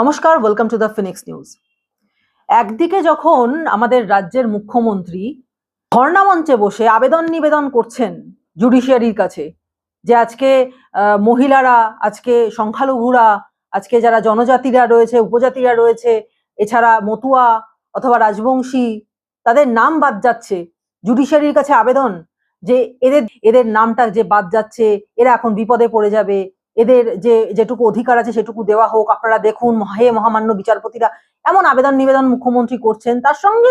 নমস্কার, welcome to the Phoenix news. একদিকে যখন আমাদের রাজ্যের মুখ্যমন্ত্রী ধর্ণা মঞ্চে বসে আবেদন নিবেদন করছেন জুডিশিয়ারির কাছে যে আজকে মহিলারা, আজকে সংখ্যালঘুরা, আজকে যারা জনজাতিরা রয়েছে, উপজাতিরা রয়েছে, এছাড়া মতুয়া অথবা রাজবংশী, তাদের নাম বাদ যাচ্ছে, জুডিশিয়ারির কাছে আবেদন যে এদের এদের নামটা যে বাদ যাচ্ছে, এরা এখন বিপদে পড়ে যাবে, এদের যেটুকু অধিকার আছে সেটুকু দেওয়া হোক, আপনারা দেখুন হে মহামান্য বিচারপতিরা, এমন আবেদন নিবেদন মুখ্যমন্ত্রী করছেন। তার সঙ্গে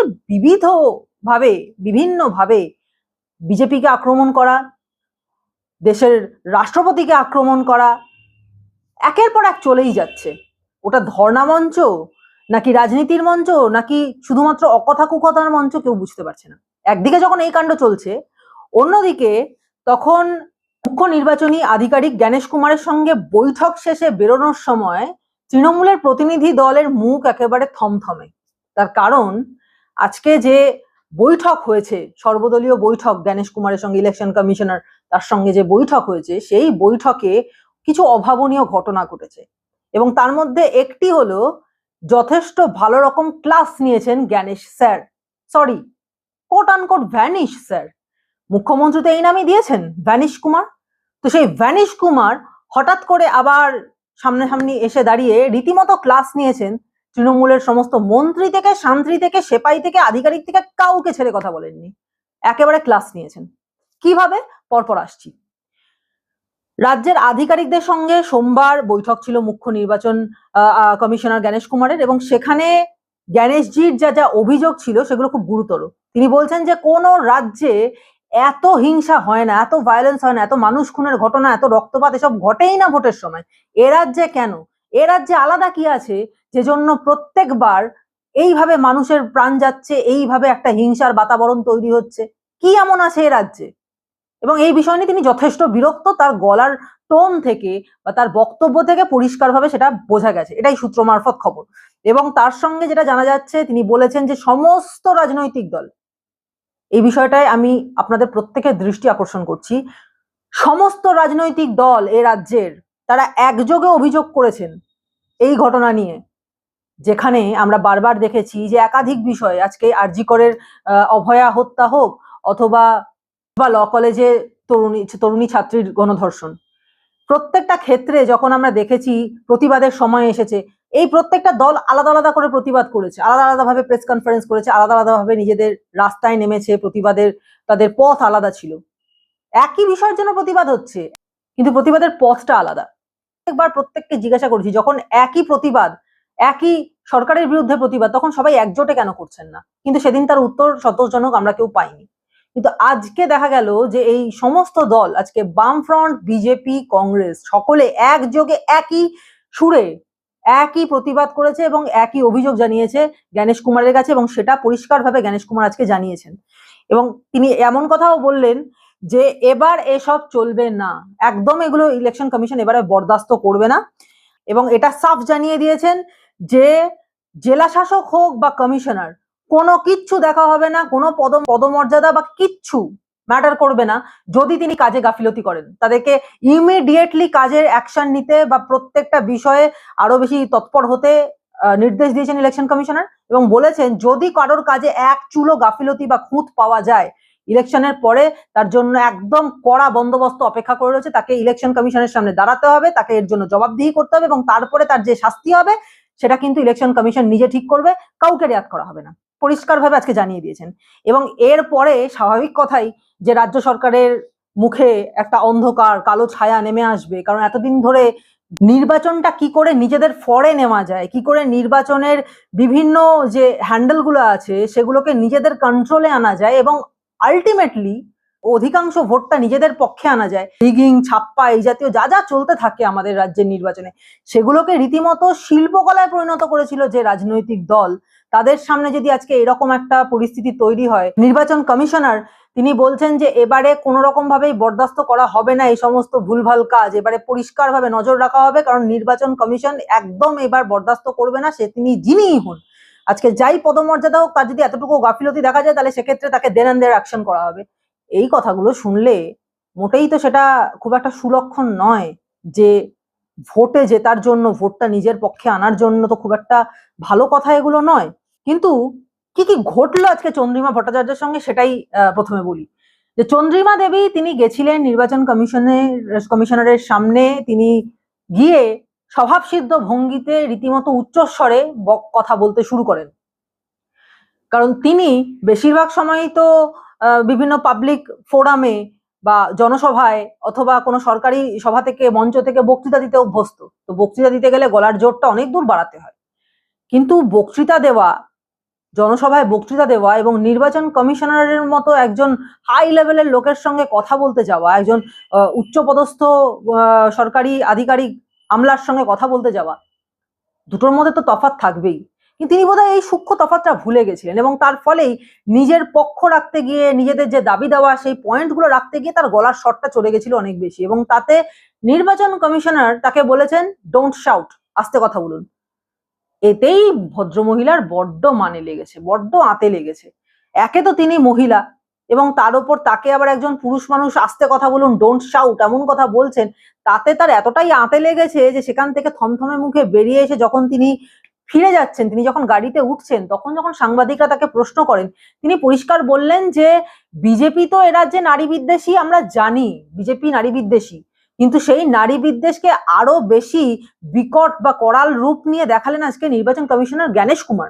বিভিন্নভাবে বিজেপিকে আক্রমণ করা, দেশের রাষ্ট্রপতিকে আক্রমণ করা একের পর এক চলেই যাচ্ছে। ওটা ধর্ণা মঞ্চ নাকি রাজনীতির মঞ্চ নাকি শুধুমাত্র অকথা কুকথার মঞ্চ, কেউ বুঝতে পারছে না। একদিকে যখন এই কাণ্ড চলছে, অন্যদিকে তখন মুখ্য নির্বাচনী আধিকারিক জ্ঞানেশ কুমারের সঙ্গে বৈঠক শেষে বেরোনোর সময় তৃণমূলের প্রতিনিধি দলের মুখ একেবারে থমথমে। তার কারণ আজকে যে বৈঠক হয়েছে, সর্বদলীয় বৈঠক জ্ঞানেশ কুমারের সঙ্গে, ইলেকশন কমিশনার তার সঙ্গে যে বৈঠক হয়েছে, সেই বৈঠকে কিছু অভাবনীয় ঘটনা ঘটেছে এবং তার মধ্যে একটি হলো যথেষ্ট ভালো রকম ক্লাস নিয়েছেন Gyanesh sir, sorry coat unquote vanish sir. মুখ্যমন্ত্রী তো এই নামই দিয়েছেন, ভ্যানিশ কুমার। তো সেই ভ্যানিশ কুমার হঠাৎ করে আবার সামনাসামনি এসে দাঁড়িয়ে রীতিমতো ক্লাস নিয়েছেন। তৃণমূলের সমস্ত মন্ত্রী থেকে, শান্ত্রী থেকে, সেপাই থেকে, আধিকারিক থেকে কাউকে ছেড়ে কথা বলেননি, একেবারে ক্লাস নিয়েছেন। কিভাবে? পরপর আসছি। রাজ্যের আধিকারিকদের সঙ্গে সোমবার বৈঠক ছিল মুখ্য নির্বাচন কমিশনার জ্ঞানেশ কুমারের, এবং সেখানে জ্ঞানেশজির যা যা অভিযোগ ছিল সেগুলো খুব গুরুতর। তিনি বলছেন যে কোনো রাজ্যে এত হিংসা হয় না, এত ভায়োলেন্স হয় না, এত মানুষ খুনের ঘটনা, এত রক্তপাত এসব ঘটেই না ভোটের সময়। এ রাজ্যে কেন? এ রাজ্যে আলাদা কি আছে যে জন্য প্রত্যেকবার এইভাবে মানুষের প্রাণ যাচ্ছে, এইভাবে একটা হিংসার বাতাবরণ তৈরি হচ্ছে? কি এমন আছে এ রাজ্যে? এবং এই বিষয় নিয়ে তিনি যথেষ্ট বিরক্ত। তার গলার টোন থেকে বা তার বক্তব্য থেকে পরিষ্কারভাবে সেটা বোঝা গেছে, এটাই সূত্র মারফত খবর। এবং তার সঙ্গে যেটা জানা যাচ্ছে, তিনি বলেছেন যে সমস্ত রাজনৈতিক দল, এই বিষয়টায় আমি আপনাদের প্রত্যেকের দৃষ্টি আকর্ষণ করছি, সমস্ত রাজনৈতিক দল এ রাজ্যের তারা একযোগে অভিযোগ করেছেন এই ঘটনা নিয়ে, যেখানে আমরা বারবার দেখেছি যে একাধিক বিষয়, আজকে আরজি করের অভয়া হত্যা হোক অথবা ল কলেজে তরুণী ছাত্রীর গণধর্ষণ, প্রত্যেকটা ক্ষেত্রে যখন আমরা দেখেছি প্রতিবাদের সময় এসেছে, এই প্রত্যেকটা দল আলাদা আলাদা করে প্রতিবাদ করেছে, আলাদা আলাদাভাবে প্রেস কনফারেন্স করেছে, আলাদা আলাদাভাবে নিজেদের রাস্তায় নেমেছে, প্রতিবাদের তাদের পথ আলাদা ছিল। একই বিষয়ের জন্য প্রতিবাদ হচ্ছে, কিন্তু প্রতিবাদের পথটা আলাদা। একবার প্রত্যেককে জিজ্ঞাসা করেছি, যখন একই প্রতিবাদ, একই সরকারের বিরুদ্ধে প্রতিবাদ, তখন সবাই একজোটে কেন করছেন না? কিন্তু সেদিন তার উত্তর সন্তোষজনক আমরা কেউ পাইনি। কিন্তু আজকে দেখা গেল যে এই সমস্ত দল, আজকে বামফ্রন্ট, বিজেপি, কংগ্রেস, সকলে একযোগে একই সুরে একই প্রতিবাদ করেছে এবং একই অভিযোগ জানিয়েছে জ্ঞানেশ কুমারের কাছে, এবং সেটা পরিষ্কারভাবে জ্ঞানেশ কুমার আজকে জানিয়েছেন। এবং তিনি এমন কথাও বললেন যে এবার এসব চলবে না, একদম এগুলো ইলেকশন কমিশন এবারে বরদাস্ত করবে না। এবং এটা সাফ জানিয়ে দিয়েছেন যে জেলা শাসক হোক বা কমিশনার, কোনো কিচ্ছু দেখা হবে না, কোনো পদমর্যাদা বা কিচ্ছু ম্যাটার করবে না যদি তিনি কাজে গাফিলতি করেন। তাদেরকে ইমিডিয়েটলি কাজের অ্যাকশন নিতে বা প্রত্যেকটা বিষয়ে আরো বেশি তৎপর হতে নির্দেশ দিয়েছেন ইলেকশন কমিশনার, এবং বলেছেন যদি কারোর কাজে এক চুলো গাফিলতি বা খুঁত পাওয়া যায়, ইলেকশনের পরে তার জন্য একদম কড়া বন্দোবস্ত অপেক্ষা করে রয়েছে। তাকে ইলেকশন কমিশনের সামনে দাঁড়াতে হবে, তাকে এর জন্য জবাবদিহি করতে হবে, এবং তারপরে তার যে শাস্তি হবে সেটা কিন্তু ইলেকশন কমিশন নিজে ঠিক করবে, কাউকে রেয়াত করা হবে না, পরিষ্কারভাবে আজকে জানিয়ে দিয়েছেন। এবং এরপরে স্বাভাবিক কথাই যে রাজ্য সরকারের মুখে একটা অন্ধকার কালো ছায়া নেমে আসবে, কারণ এতদিন ধরে নির্বাচনটা কি করে নিজেদের ফরে নেওয়া যায়, কি করে নির্বাচনের বিভিন্ন যে হ্যান্ডেলগুলো আছে সেগুলোকে নিজেদের কন্ট্রোলে আনা যায় এবং আলটিমেটলি অধিকাংশ ভোটটা নিজেদের পক্ষে আনা যায়, রিগিং, ছাপ্পা, এই জাতীয় যা যা চলতে থাকে আমাদের রাজ্যের নির্বাচনে, সেগুলোকে রীতিমতো শিল্পকলায় পরিণত করেছিল যে রাজনৈতিক দল। তাদের সামনে যদি আজকে এরকম একটা পরিস্থিতি তৈরি হয়, নির্বাচন কমিশনার তিনি বলছেন যে এবারে কোনো রকম ভাবেই বরদাস্ত করা হবে না এই সমস্ত ভুলভাল কাজ, এবারে পরিষ্কারভাবে নজর রাখা হবে, কারণ নির্বাচন কমিশন একদম এবার বরদাস্ত করবে না, সে তিনি যিনিই হন, আজকে যাই পদমর্যাদা হোক, তার যদি এতটুকু গাফিলতি দেখা যায় তাহলে সেক্ষেত্রে তাকে দেন অ্যান্ড দেয়ার অ্যাকশন করা হবে। এই কথাগুলো শুনলে মোটেই তো সেটা খুব একটা সুলক্ষণ নয় যে ভোটে জেতার জন্য, ভোটটা নিজের পক্ষে আনার জন্য তো খুব একটা ভালো কথা এগুলো নয়। কিন্তু কি কি ঘটলো আজকে চন্দ্রিমা ভট্টাচার্যের সঙ্গে সেটাই প্রথমে বলি। যে চন্দ্রিমা দেবী তিনি গেছিলেন নির্বাচন কমিশনারের সামনে, তিনি গিয়ে স্বভাবসিদ্ধ ভঙ্গিতে রীতিমতো উচ্চস্বরে কথা বলতে শুরু করেন। কারণ তিনি বেশিরভাগ সময়ই তো বিভিন্ন পাবলিক ফোরামে বা জনসভায় অথবা কোনো সরকারি সভা থেকে, মঞ্চ থেকে বক্তৃতা দিতে অভ্যস্ত। তো বক্তৃতা দিতে গেলে গলার জোরটা অনেক দূর বাড়াতে হয়। কিন্তু বক্তৃতা দেওয়া, জনসভায় বক্তৃতা দেওয়া এবং নির্বাচন কমিশনারের মতো একজন হাই লেভেলের লোকের সঙ্গে কথা বলতে যাওয়া, একজন উচ্চপদস্থ সরকারি আধিকারিক আমলার সঙ্গে কথা বলতে যাওয়া, দুটোর মধ্যে তো তফাৎ থাকবেই। কিন্তু তিনি বোধহয় এই সূক্ষ্ম তফাৎটা ভুলে গেছিলেন এবং তার ফলেই নিজের পক্ষ রাখতে গিয়ে, নিজেদের যে দাবি দেওয়া সেই পয়েন্টগুলো রাখতে গিয়ে তার গলার স্বরটা চলে গেছিল অনেক বেশি, এবং তাতে নির্বাচন কমিশনার তাকে বলেছেন ডোন্ট শাউট, আস্তে কথা বলুন। এতেই ভদ্রমহিলার বড্ড মানে লেগেছে, বড্ড আঁতে লেগেছে। একে তো তিনি মহিলা, এবং তার উপর তাকে আবার একজন পুরুষ মানুষ আস্তে কথা বলুন, ডোন্ট শাউট এমন কথা বলছেন, তাতে তার এতটাই আঁতে লেগেছে যে সেখান থেকে থমথমে মুখে বেরিয়ে এসে যখন তিনি ফিরে যাচ্ছেন, তিনি যখন গাড়িতে উঠছেন, তখন যখন সাংবাদিকরা তাকে প্রশ্ন করেন, তিনি পরিষ্কার বললেন যে বিজেপি তো এ রাজ্যে নারী বিদ্বেষী, আমরা জানি বিজেপি নারী বিদ্বেষী, কিন্তু সেই নারী বিদ্বেষকে আরো বেশি বিকট বা করাল রূপ নিয়ে দেখালেন আজকে নির্বাচন কমিশনার জ্ঞানেশ কুমার।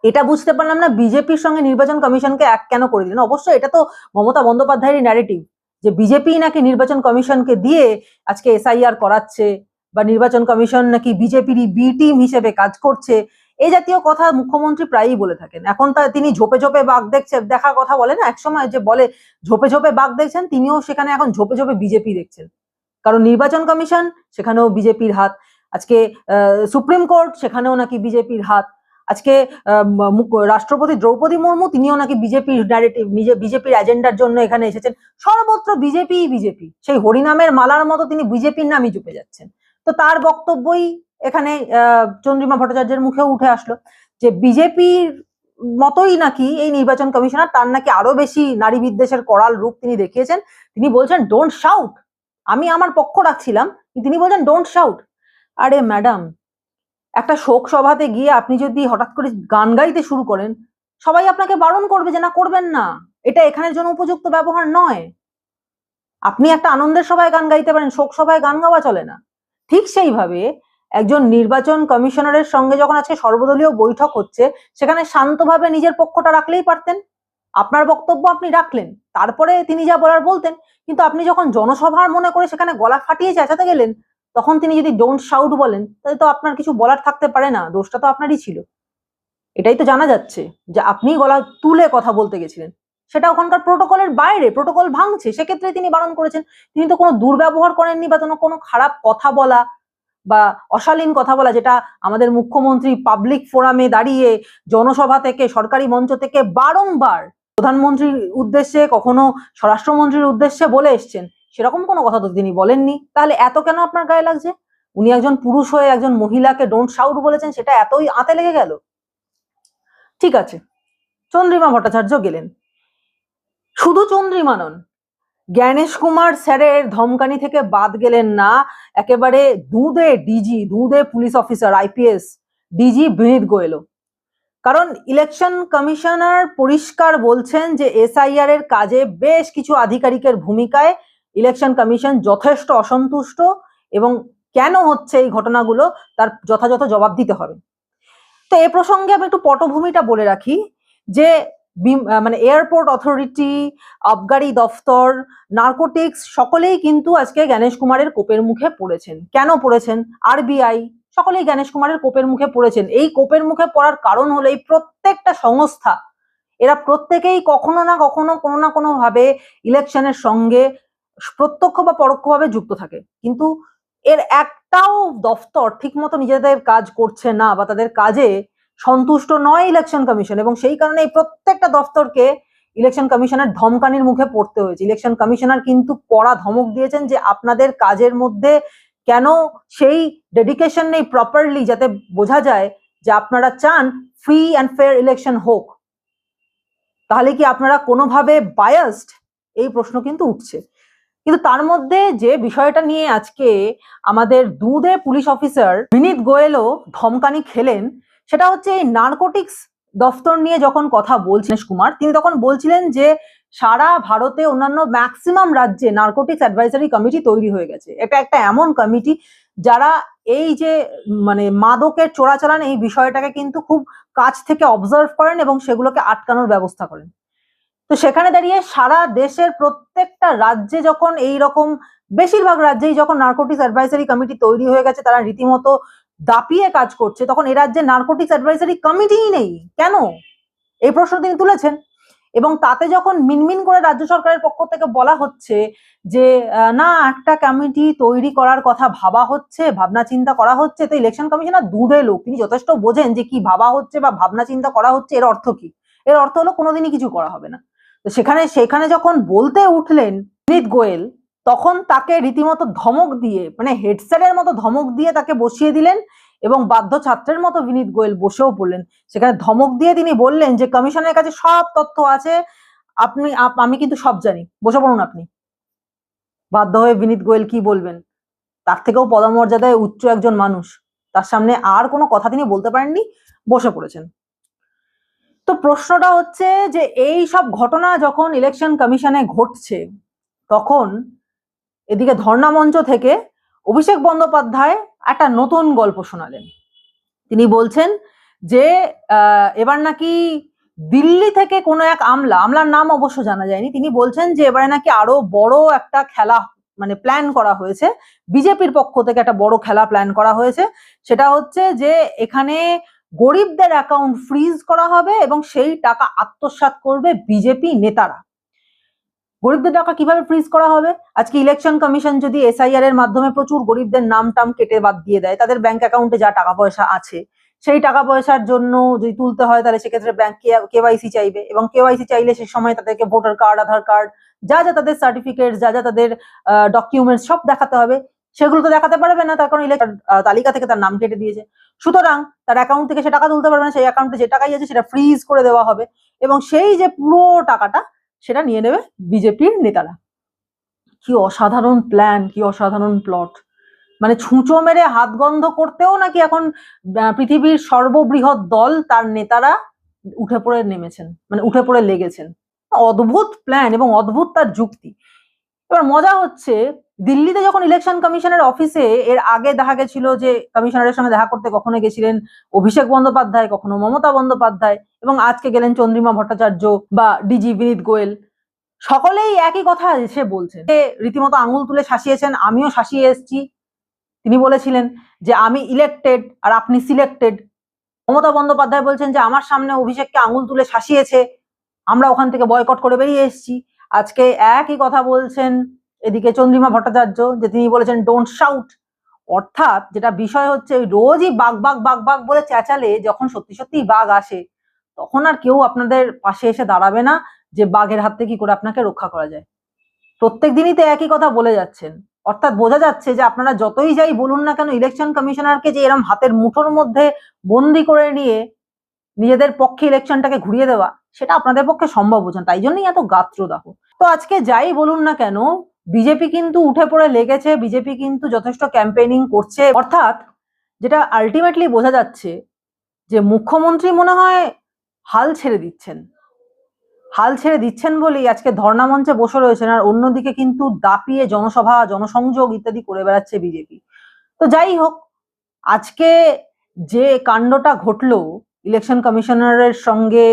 এটা বুঝতে পারলাম না বিজেপির সঙ্গে নির্বাচন কমিশনকে এক কেন করে দিলেন। অবশ্যই এটা তো মমতা বন্দ্যোপাধ্যায়েরই ন্যারেটিভ যে বিজেপি নাকি নির্বাচন কমিশনকে দিয়ে আজকে এসআইআর করাচ্ছে, বা নির্বাচন কমিশন নাকি বিজেপিরই বি টিম হিসেবে কাজ করছে। এই জাতীয় কথা মুখ্যমন্ত্রী প্রায়ই বলে থাকেন। এখন তিনি ঝোপে ঝোপে বাঘ দেখার কথা বলে না, একসময় যে বলে ঝোপে ঝোপে বাঘ দেখছেন, তিনিও সেখানে এখন ঝোপে ঝোপে বিজেপি দেখছেন। কারণ নির্বাচন কমিশন, সেখানেও বিজেপির হাত। আজকে সুপ্রিম কোর্ট, সেখানেও নাকি বিজেপির হাত। আজকে রাষ্ট্রপতি দ্রৌপদী মুর্মু, তিনিও নাকি বিজেপির ন্যারেটিভ, বিজেপির এজেন্ডার জন্য এখানে এসেছেন। সর্বত্র বিজেপি বিজেপি, সেই হরিনামের মালার মতো তিনি বিজেপির নামই জুপে যাচ্ছেন। তো তার বক্তব্যই এখানে চন্দ্রিমা ভট্টাচার্যের মুখেও উঠে আসলো যে বিজেপির মতোই নাকি এই নির্বাচন কমিশনার, তার নাকি আরো বেশি নারী বিদ্বেষের করাল রূপ তিনি দেখিয়েছেন। তিনি বলছেন ডোন্ট শাউট, আমি আমার পক্ষ রাখছিলাম, তিনি বলছেন ডোন্ট শাউট। আরে ম্যাডাম, একটা শোক সভাতে গিয়ে আপনি যদি হঠাৎ করে গান গাইতে শুরু করেন, সবাই আপনাকে বারণ করবে যে না, করবেন না, এটা এখানের জন্য উপযুক্ত ব্যবহার নয়। আপনি একটা আনন্দের সভায় গান গাইতে পারেন, শোক সভায় গান গাওয়া চলে না। ঠিক সেইভাবে একজন নির্বাচন কমিশনারের সঙ্গে যখন আজকে সর্বদলীয় বৈঠক হচ্ছে, সেখানে শান্তভাবে নিজের পক্ষটা রাখলেই পারতেন। আপনার বক্তব্য আপনি রাখলেন, তারপরে তিনি যা বলার বলতেন। কিন্তু আপনি যখন জনসভার মনে করে সেখানে গলা ফাটিয়ে চেঁচাতে গেলেন, তখন তিনি যদি ডোন্ট শাউট বলেন, তাহলে তো আপনার কিছু বলার থাকতে পারে না, দোষটা তো আপনারই ছিল। এটাই তো জানা যাচ্ছে যে আপনি গলা তুলে কথা বলতে গেছিলেন, সেটা ওখানকার প্রোটোকলের বাইরে, প্রোটোকল ভাঙছে, সেক্ষেত্রে তিনি বারণ করেছেন। তিনি তো কোনো দুর্ব্যবহার করেননি বা কোনো খারাপ কথা বলা বা অশালীন কথা বলা, যেটা আমাদের মুখ্যমন্ত্রী পাবলিক ফোরামে দাঁড়িয়ে জনসভা থেকে, সরকারি মঞ্চ থেকে বারংবার প্রধানমন্ত্রীর উদ্দেশ্যে, কখনো স্বরাষ্ট্রমন্ত্রীর উদ্দেশ্যে বলে এসছেন, সেরকম কোনো কথা তো তিনি বলেননি। তাহলে এত কেন আপনার গায়ে লাগছে? উনি একজন পুরুষ হয়ে একজন মহিলাকে ডোন্ট শাউট বলেছেন, সেটা এতই আঁতে লেগে গেল? ঠিক আছে, চন্দ্রিমা ভট্টাচার্য গেলেন। শুধু চন্দ্রিমা নন, জ্ঞানেশ কুমার স্যারের ধমকানি থেকে বাদ গেলেন না একেবারে দুধে ডিজি, দুধে পুলিশ অফিসার, আইপিএস ডিজি বিনীত গোয়েলও। কারণ ইলেকশন কমিশনার পরিষ্কার বলছেন যে এসআইআর এর কাজে বেশ কিছু আধিকারিকের ভূমিকায় ইলেকশন কমিশন যথেষ্ট অসন্তুষ্ট, এবং কেন হচ্ছে এই ঘটনাগুলো তার যথাযথ জবাব দিতে হবে। তো এ প্রসঙ্গে আমি একটু পটভূমিটা বলে রাখি যে মানে এয়ারপোর্ট অথরিটি, আবগারি দফতর, নার্কোটিক্স সকলেই কিন্তু আজকে জ্ঞানেশ কুমারের কোপের মুখে পড়েছেন। কেন পড়েছেন? আরবিআই, সকলেই জ্ঞানেশ কুমারের কোপের মুখে পড়েছেন। এই কোপের মুখে পড়ার কারণ হলো এই প্রত্যেকটা সংস্থা, এরা প্রত্যেকেই কখনো না কখনো, কোনো না কোনো ভাবে ইলেকশনের সঙ্গে প্রত্যক্ষ বা পরোক্ষভাবে যুক্ত থাকে। কিন্তু এর একটাও দফতর ঠিকমতো নিজেদের কাজ করছে না, বা তাদের কাজে সন্তুষ্ট নয় ইলেকশন কমিশন, এবং সেই কারণে এই প্রত্যেকটা দফতরকে ইলেকশন কমিশনের ধমকানির মুখে পড়তে হয়েছে। ইলেকশন কমিশনার কিন্তু কড়া ধমক দিয়েছেন যে আপনাদের কাজের মধ্যে কেন সেই ডেডিকেশন নেই প্রপারলি, যাতে বোঝা যায় যে আপনারা চান ফ্রি অ্যান্ড ফেয়ার ইলেকশন হোক। তাহলে কি আপনারা কোনোভাবে বায়াসড? এই প্রশ্ন কিন্তু উঠছে। কিন্তু তার মধ্যে যে বিষয়টা নিয়ে আজকে আমাদের দুধে পুলিশ অফিসার বিনীত গোয়েলও ধমকানি খেলেন, সেটা হচ্ছে এই নার্কোটিক্স দফতর নিয়ে যখন কথা বলছেন কুমার, তিনি তখন বলছিলেন যে সারা ভারতে অন্যান্য ম্যাক্সিমাম রাজ্যে নার্কোটিক্স অ্যাডভাইজারি কমিটি তৈরি হয়ে গেছে। এটা একটা এমন কমিটি যারা এই যে মানে মাদকের চোরাচালান এই বিষয়টাকে কিন্তু খুব কাছ থেকে অবজার্ভ করেন এবং সেগুলোকে আটকানোর ব্যবস্থা করেন। তো সেখানে দাঁড়িয়ে সারা দেশের প্রত্যেকটা রাজ্যে যখন এই রকম বেশিরভাগ রাজ্যেই যখন নার্কোটিক্স অ্যাডভাইজারি কমিটি তৈরি হয়ে গেছে, তারা রীতিমতো দাপিয়ে কাজ করছে, তখন এ রাজ্যে নার্কোটিক্স অ্যাডভাইজারি কমিটিই নেই কেন, এই প্রশ্ন তিনি তুলেছেন। এবং তাতে যখন মিনমিন করে রাজ্য সরকারের পক্ষ থেকে বলা হচ্ছে যে না, একটা কমিটি তৈরি করার কথা ভাবা হচ্ছে, ভাবনা চিন্তা করা হচ্ছে, তো ইলেকশন কমিশনার দুধে লোক, তিনি যথেষ্ট বোঝেন যে কি ভাবা হচ্ছে বা ভাবনা চিন্তা করা হচ্ছে, এর অর্থ কি। এর অর্থ হলো কোনোদিনই কিছু করা হবে না। তো সেখানে যখন বলতে উঠলেন বিনীত গোয়েল, তখন তাকে রীতিমতো ধমক দিয়ে, মানে হেডস্যারের মতো ধমক দিয়ে তাকে বসিয়ে দিলেন এবং বাধ্য ছাত্রের মতো বিনীত গোয়েল বসেও পড়লেন। সেখানে ধমক দিয়ে তিনি বললেন যে কমিশনের কাছে সব তথ্য আছে, আমি কিন্তু সব জানি, বসে পড়ুন আপনি। বাধ্য হয়ে বিনীত গোয়েল কি বলবেন, তার থেকেও পদমর্যাদায় উচ্চ একজন মানুষ, তার সামনে আর কোনো কথা তিনি বলতে পারেননি, বসে পড়েছেন। তো প্রশ্নটা হচ্ছে যে এই সব ঘটনা যখন ইলেকশন কমিশনে ঘটছে, তখন এদিকে ধর্ণা মঞ্চ থেকে অভিষেক বন্দ্যোপাধ্যায় একটা নতুন গল্প শোনালেন। তিনি বলছেন যে এবার নাকি দিল্লি থেকে কোনো এক আমলার নাম অবশ্য জানা যায়নি, তিনি বলছেন যে এবারে নাকি আরো বড় একটা খেলা মানে প্ল্যান করা হয়েছে, বিজেপির পক্ষ থেকে একটা বড় খেলা প্ল্যান করা হয়েছে। সেটা হচ্ছে যে এখানে গরিবদের অ্যাকাউন্ট ফ্রিজ করা হবে এবং সেই টাকা আত্মসাৎ করবে বিজেপি নেতারা। গরিবদের টাকা কিভাবে ফ্রিজ করা হবে? আজকে ইলেকশন কমিশন যদি এসআইআর এর মাধ্যমে প্রচুর গরিবদের নাম টাম কেটে বাদ দিয়ে দেয়, তাদের ব্যাংক অ্যাকাউন্টে যা টাকা পয়সা আছে সেই টাকা পয়সার জন্য যদি তুলতে হয়, তাহলে সেক্ষেত্রে ব্যাংক কেওয়াইসি চাইবে, এবং কেওয়াইসি চাইলে সে সময় তাদেরকে ভোটার কার্ড, আধার কার্ড, যা যা তাদের সার্টিফিকেট, যা যা তাদের ডকুমেন্টস সব দেখাতে হবে। সেগুলো তো দেখাতে পারবে না, তার কারণ ইলেকশন তালিকা থেকে তার নাম কেটে দিয়েছে। সুতরাং তার অ্যাকাউন্ট থেকে সে টাকা তুলতে পারবে না, সেই অ্যাকাউন্টে যে টাকাই আছে সেটা ফ্রিজ করে দেওয়া হবে এবং সেই যে পুরো টাকাটা সেটা নিয়ে নেবে বিজেপির নেতারা। কি অসাধারণ প্ল্যান, কি অসাধারণ প্লট! মানে ছুঁচো মেরে হাত গন্ধ করতেও নাকি এখন পৃথিবীর সর্ববৃহৎ দল তার নেতারা উঠে পড়ে নেমেছেন, মানে উঠে পড়ে লেগেছেন। অদ্ভুত প্ল্যান এবং অদ্ভুত তার যুক্তি। এবার মজা হচ্ছে, দিল্লিতে যখন ইলেকশন কমিশনের অফিসে এর আগে দেখা গেছিল যে কমিশনারের সঙ্গে দেখা করতে কখনো গেছিলেন অভিষেক বন্দ্যোপাধ্যায়, কখনো মমতা বন্দ্যোপাধ্যায়, এবং আজকে গেলেন চন্দ্রিমা ভট্টাচার্য বা ডিজি বিনীত গোয়েল, সকলেই একই কথা এসে বলছেন, রীতিমতো আঙুল তুলে শাসিয়েছেন, আমিও শাসিয়ে এসেছি। তিনি বলেছিলেন যে আমি ইলেক্টেড আর আপনি সিলেক্টেড। মমতা বন্দ্যোপাধ্যায় বলছেন যে আমার সামনে অভিষেককে আঙুল তুলে শাসিয়েছে, আমরা ওখান থেকে বয়কট করে বেরিয়ে এসেছি। আজকে একই কথা বলছেন এদিকে চন্দ্রিমা ভট্টাচার্য, যে তিনি বলেছেন ডোন্ট শাউট। অর্থাৎ যেটা বিষয় হচ্ছে, রোজই বাঘ বাঘ বাঘ বাঘ বলে চেঁচালে যখন সত্যি সত্যি বাঘ আসে, তখন আর কেউ আপনাদের পাশে এসে দাঁড়াবে না যে বাঘের হাত থেকে কি করে আপনাকে রক্ষা করা যায়। প্রত্যেক দিনই তো একই কথা বলে যাচ্ছেন। অর্থাৎ বোঝা যাচ্ছে যে আপনারা যতই যাই বলুন না কেন, ইলেকশন কমিশনারকে যে এরকম হাতের মুঠোর মধ্যে বন্দি করে নিয়ে নিজেদের পক্ষে ইলেকশনটাকে ঘুরিয়ে দেওয়া, সেটা আপনাদের পক্ষে সম্ভব হচ্ছে না, তাই জন্যই এত গাত্রদাহ। তো আজকে যাই বলুন না কেন, বিজেপি কিন্তু উঠে পড়ে লেগেছে, বিজেপি কিন্তু যথেষ্ট ক্যাম্পেইনিং করছে। অর্থাৎ যেটা আলটিমেটলি বোঝা যাচ্ছে যে মুখ্যমন্ত্রী মনে হয় হাল ছেড়ে দিচ্ছেন বলেই আজকে ধর্ণা মঞ্চে বসে রয়েছেন, আর অন্যদিকে কিন্তু দাপিয়ে জনসভা, জনসংযোগ ইত্যাদি করে বেড়াচ্ছে বিজেপি। তো যাই হোক, আজকে যে কাণ্ডটা ঘটলো ইলেকশন কমিশনারের সঙ্গে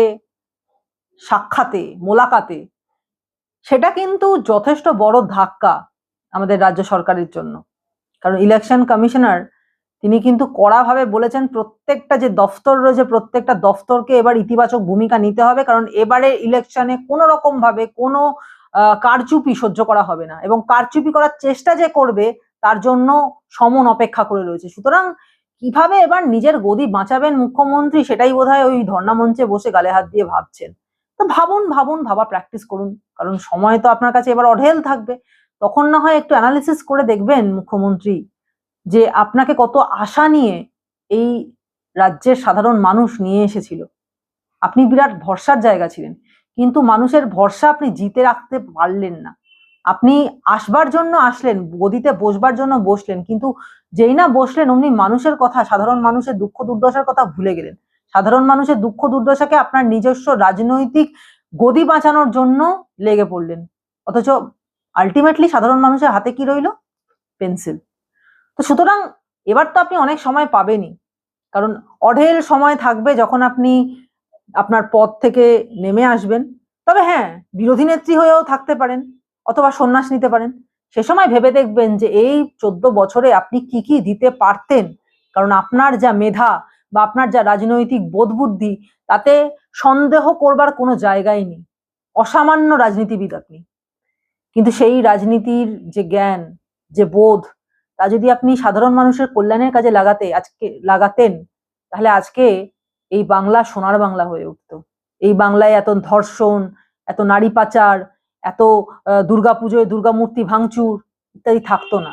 সাক্ষাতে, মোলাকাতে, সেটা কিন্তু যথেষ্ট বড় ধাক্কা আমাদের রাজ্য সরকারের জন্য। কারণ ইলেকশন কমিশনার তিনি কিন্তু কড়াভাবে বলেছেন প্রত্যেকটা যে দফতর রয়েছে, প্রত্যেকটা দফতরকে এবার ইতিবাচক ভূমিকা নিতে হবে, কারণ এবারে ইলেকশনে কোনো রকম ভাবে কোনো কারচুপি সহ্য করা হবে না, এবং কারচুপি করার চেষ্টা যে করবে তার জন্য সমন অপেক্ষা করে রয়েছে। সুতরাং কিভাবে এবার নিজের গদি বাঁচাবেন মুখ্যমন্ত্রী, সেটাই বোধহয় ওই ধর্ণা মঞ্চে বসে গালে হাত দিয়ে ভাবছেন। তো ভাবা প্র্যাকটিস করুন, কারণ সময় তো আপনার কাছে এবার অঢেল থাকবে। তখন না হয় একটু অ্যানালিসিস করে দেখবেন মুখ্যমন্ত্রী যে আপনাকে কত আশা নিয়ে এই রাজ্যের সাধারণ মানুষ নিয়ে এসেছিল। আপনি বিরাট ভরসার জায়গা ছিলেন, কিন্তু মানুষের ভরসা আপনি জিতে রাখতে পারলেন না। আপনি আসবার জন্য আসলেন, গদিতে বসবার জন্য বসলেন, কিন্তু যেই না বসলেন অমনি মানুষের কথা, সাধারণ মানুষের দুঃখ দুর্দশার কথা ভুলে গেলেন। সাধারণ মানুষের দুঃখ দুর্দশাকে আপনার নিজস্ব রাজনৈতিক গদি বাঁচানোর জন্য লেগে পড়লেন, অথচ আলটিমেটলি সাধারণ মানুষের হাতে কি রইল? পেন্সিল। তো সুতরাং এবার তো আপনি অনেক সময় পাবেনই, কারণ অঢেল সময় থাকবে যখন আপনি আপনার পদ থেকে নেমে আসবেন। তবে হ্যাঁ, বিরোধী নেত্রী হয়েও থাকতে পারেন, অথবা সন্ন্যাস নিতে পারেন। সে সময় ভেবে দেখবেন যে এই 14 বছরে আপনি কি কি দিতে পারতেন, কারণ আপনার যা মেধা বা আপনার যা রাজনৈতিক বোধ বুদ্ধি, তাতে সন্দেহ করবার কোনো জায়গাই নেই। অসামান্য রাজনীতিবিদ আপনি। কিন্তু সেই রাজনীতির যে জ্ঞান, যে বোধ, তা যদি আপনি সাধারণ মানুষের কল্যাণের কাজে লাগাতেন, তাহলে আজকে এই বাংলা সোনার বাংলা হয়ে উঠত। এই বাংলায় এত ধর্ষণ, এত নারী পাচার, এত দুর্গাপুজোয় দুর্গামূর্তি ভাঙচুর ইত্যাদি থাকতো না।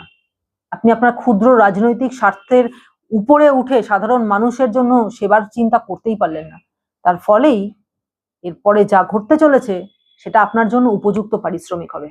আপনি আপনার ক্ষুদ্র রাজনৈতিক স্বার্থের উপরে উঠে সাধারণ মানুষের জন্য সেবার চিন্তা করতেই পারলেন না। তার ফলেই এরপরে যা ঘটতে চলেছে সেটা আপনার জন্য উপযুক্ত পারিশ্রমিক হবে।